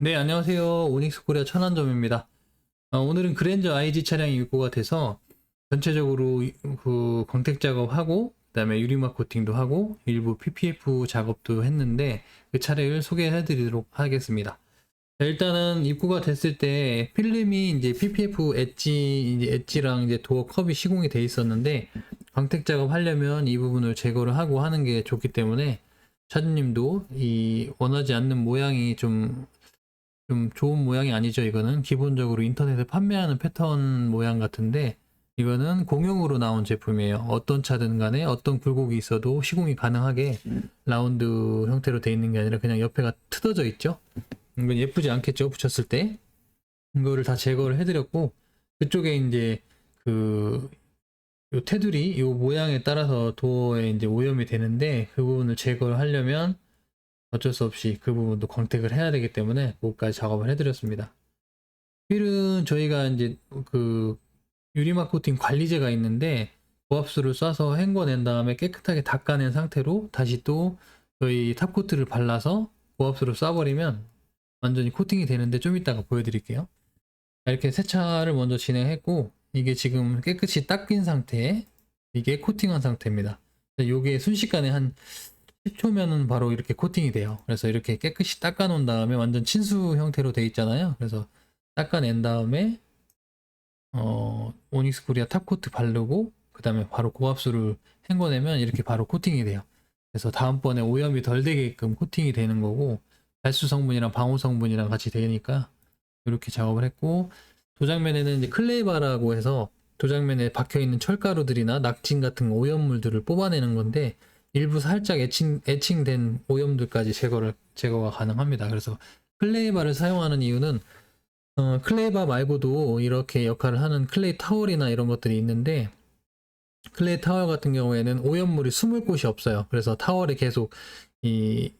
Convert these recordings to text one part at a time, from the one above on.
네, 안녕하세요. 오닉스 코리아 천안점입니다. 오늘은 그랜저 IG 차량이 입고가 돼서 전체적으로 그 광택 작업하고 그다음에 유리막 코팅도 하고 일부 PPF 작업도 했는데 그 차량을 소개해 드리도록 하겠습니다. 자, 일단은 입고가 됐을 때 필름이 이제 PPF 엣지랑 이제 도어 컵이 시공이 돼 있었는데 광택 작업하려면 이 부분을 제거를 하고 하는 게 좋기 때문에 차주님도 이 원하지 않는 모양이 좀 좋은 모양이 아니죠. 이거는 기본적으로 인터넷에 판매하는 패턴 모양 같은데 이거는 공용으로 나온 제품이에요. 어떤 차든 간에 어떤 굴곡이 있어도 시공이 가능하게 라운드 형태로 돼 있는 게 아니라 그냥 옆에가 트어져 있죠. 이건 예쁘지 않겠죠. 붙였을 때. 이거를 다 제거를 해드렸고 그쪽에 이제 그 요 테두리 요 모양에 따라서 도어에 이제 오염이 되는데 그 부분을 제거를 하려면 어쩔 수 없이 그 부분도 광택을 해야 되기 때문에 그것까지 작업을 해드렸습니다. 휠은 저희가 이제 그 유리막 코팅 관리제가 있는데 고압수를 쏴서 헹궈낸 다음에 깨끗하게 닦아낸 상태로 다시 또 저희 탑코트를 발라서 고압수로 쏴버리면 완전히 코팅이 되는데 좀 이따가 보여드릴게요. 이렇게 세차를 먼저 진행했고 이게 지금 깨끗이 닦인 상태, 이게 코팅한 상태입니다. 이게 순식간에 한 10초면은 바로 이렇게 코팅이 돼요. 그래서 이렇게 깨끗이 닦아 놓은 다음에 완전 친수 형태로 돼 있잖아요. 그래서 닦아낸 다음에 오닉스 코리아 탑코트 바르고 그 다음에 바로 고압수를 헹궈내면 이렇게 바로 코팅이 돼요. 그래서 다음번에 오염이 덜 되게끔 코팅이 되는 거고 발수 성분이랑 방호 성분이랑 같이 되니까 이렇게 작업을 했고 도장면에는 이제 클레이바라고 해서 도장면에 박혀 있는 철가루들이나 낙진 같은 오염물들을 뽑아내는 건데 일부 살짝 애칭된 오염들까지 제거가 가능합니다. 그래서 클레이바를 사용하는 이유는 클레이바 말고도 이렇게 역할을 하는 클레이 타월이나 이런 것들이 있는데 클레이 타월 같은 경우에는 오염물이 숨을 곳이 없어요. 그래서 타월에 계속 이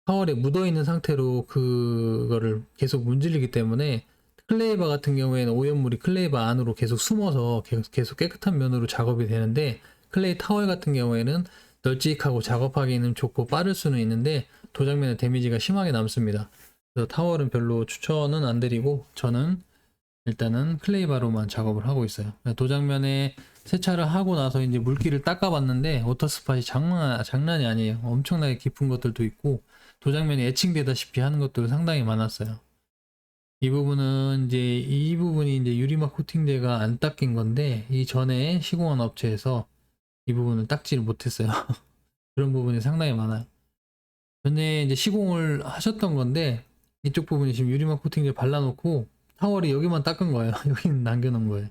타월에 묻어 있는 상태로 그거를 계속 문질리기 때문에 클레이바 같은 경우에는 오염물이 클레이바 안으로 계속 숨어서 계속 깨끗한 면으로 작업이 되는데 클레이 타월 같은 경우에는 널찍하고 작업하기는 좋고 빠를 수는 있는데 도장면에 데미지가 심하게 남습니다. 그래서 타월은 별로 추천은 안 드리고 저는 일단은 클레이바로만 작업을 하고 있어요. 도장면에 세차를 하고 나서 이제 물기를 닦아봤는데 워터스팟이 장난이 아니에요. 엄청나게 깊은 것들도 있고 도장면이 애칭되다시피 하는 것도 상당히 많았어요. 이 부분이 이제 유리막 코팅제가 안 닦인 건데 이 전에 시공한 업체에서 이 부분을 닦지를 못했어요. 그런 부분이 상당히 많아요. 전에 이제 시공을 하셨던 건데 이쪽 부분이 지금 유리막 코팅제 발라놓고 타월이 여기만 닦은 거예요. 여기는 남겨놓은 거예요.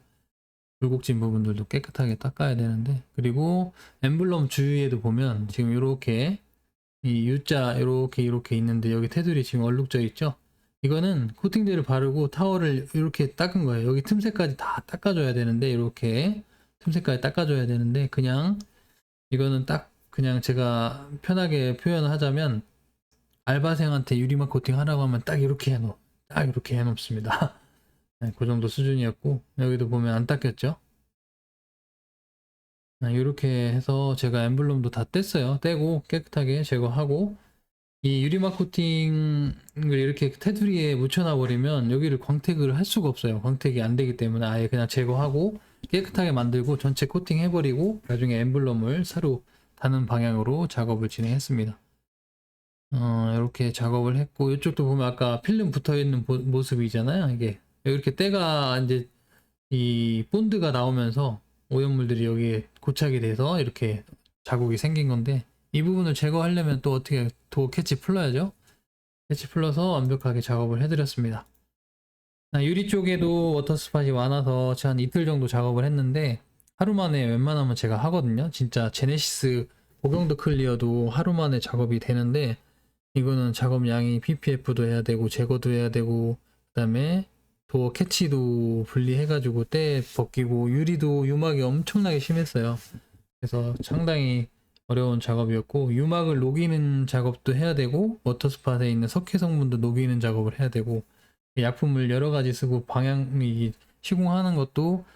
굴곡진 부분들도 깨끗하게 닦아야 되는데 그리고 엠블럼 주위에도 보면 지금 이렇게 이 U자 이렇게 있는데 여기 테두리 지금 얼룩져 있죠. 이거는 코팅제를 바르고 타월을 이렇게 닦은 거예요. 여기 틈새까지 다 닦아줘야 되는데 이렇게 틈새까지 닦아줘야 되는데 그냥 이거는 딱 그냥 제가 편하게 표현을 하자면 알바생한테 유리막 코팅 하라고 하면 딱 이렇게 해놓습니다. 네, 그 정도 수준이었고 여기도 보면 안 닦였죠. 이렇게 해서 제가 엠블럼도 다 뗐어요. 떼고 깨끗하게 제거하고 이 유리막 코팅을 이렇게 테두리에 묻혀놔 버리면 여기를 광택을 할 수가 없어요. 광택이 안 되기 때문에 아예 그냥 제거하고 깨끗하게 만들고 전체 코팅 해버리고 나중에 엠블럼을 새로 다는 방향으로 작업을 진행했습니다. 이렇게 작업을 했고 이쪽도 보면 아까 필름 붙어 있는 모습이잖아요. 이게 이렇게 때가 이제 이 본드가 나오면서 오염물들이 여기에 고착이 돼서 이렇게 자국이 생긴 건데 이 부분을 제거하려면 또 어떻게 도어 캐치 풀러야죠. 캐치 풀러서 완벽하게 작업을 해드렸습니다. 유리 쪽에도 워터스팟이 많아서 한 이틀 정도 작업을 했는데 하루 만에 웬만하면 제가 하거든요. 진짜 제네시스 고경도 클리어도 하루 만에 작업이 되는데 이거는 작업량이 PPF도 해야 되고 제거도 해야 되고 그다음에 도어 캐치도 분리해가지고 때 벗기고 유리도 유막이 엄청나게 심했어요. 그래서 상당히 어려운 작업이었고 유막을 녹이는 작업도 해야 되고 워터스팟에 있는 석회 성분도 녹이는 작업을 해야 되고 약품을 여러 가지 쓰고 방향이 시공하는 것도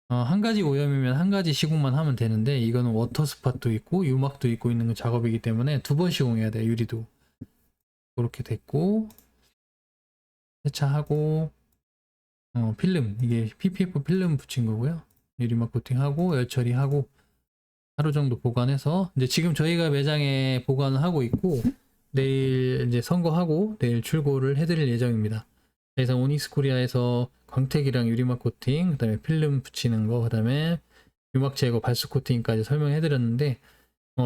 한 가지 오염이면 한 가지 시공만 하면 되는데 이거는 워터스팟도 있고 유막도 있고 있는 작업이기 때문에 두 번 시공해야 돼요. 유리도 그렇게 됐고 세차하고 필름, 이게 PPF 필름 붙인 거고요. 유리막 코팅하고 열 처리하고 하루 정도 보관해서 이제 지금 저희가 매장에 보관을 하고 있고 내일 이제 선거하고 내일 출고를 해드릴 예정입니다. 그래서 오닉스 코리아에서 광택이랑 유리막 코팅, 그다음에 필름 붙이는 거, 그다음에 유막 제거, 발수 코팅까지 설명해드렸는데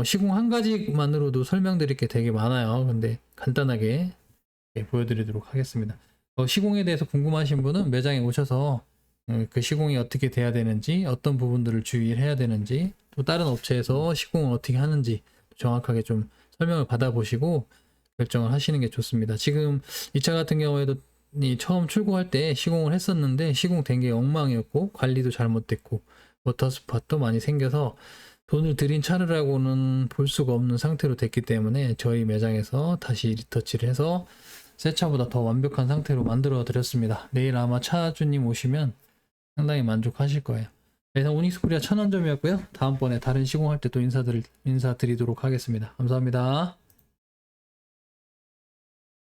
시공 한 가지만으로도 설명드릴 게 되게 많아요. 근데 간단하게 보여드리도록 하겠습니다. 시공에 대해서 궁금하신 분은 매장에 오셔서 그 시공이 어떻게 돼야 되는지, 어떤 부분들을 주의해야 되는지, 또 다른 업체에서 시공을 어떻게 하는지 정확하게 좀 설명을 받아보시고 결정을 하시는 게 좋습니다. 지금 이 차 같은 경우에도 처음 출고할 때 시공을 했었는데 시공된 게 엉망이었고 관리도 잘못됐고 워터 스팟도 많이 생겨서 돈을 들인 차량이라고는 볼 수가 없는 상태로 됐기 때문에 저희 매장에서 다시 리터치를 해서 새 차보다 더 완벽한 상태로 만들어 드렸습니다. 내일 아마 차주님 오시면 상당히 만족하실 거예요. 그래서 오닉스 코리아 천안점이었고요. 다음번에 다른 시공할 때 또 인사드리도록 하겠습니다. 감사합니다.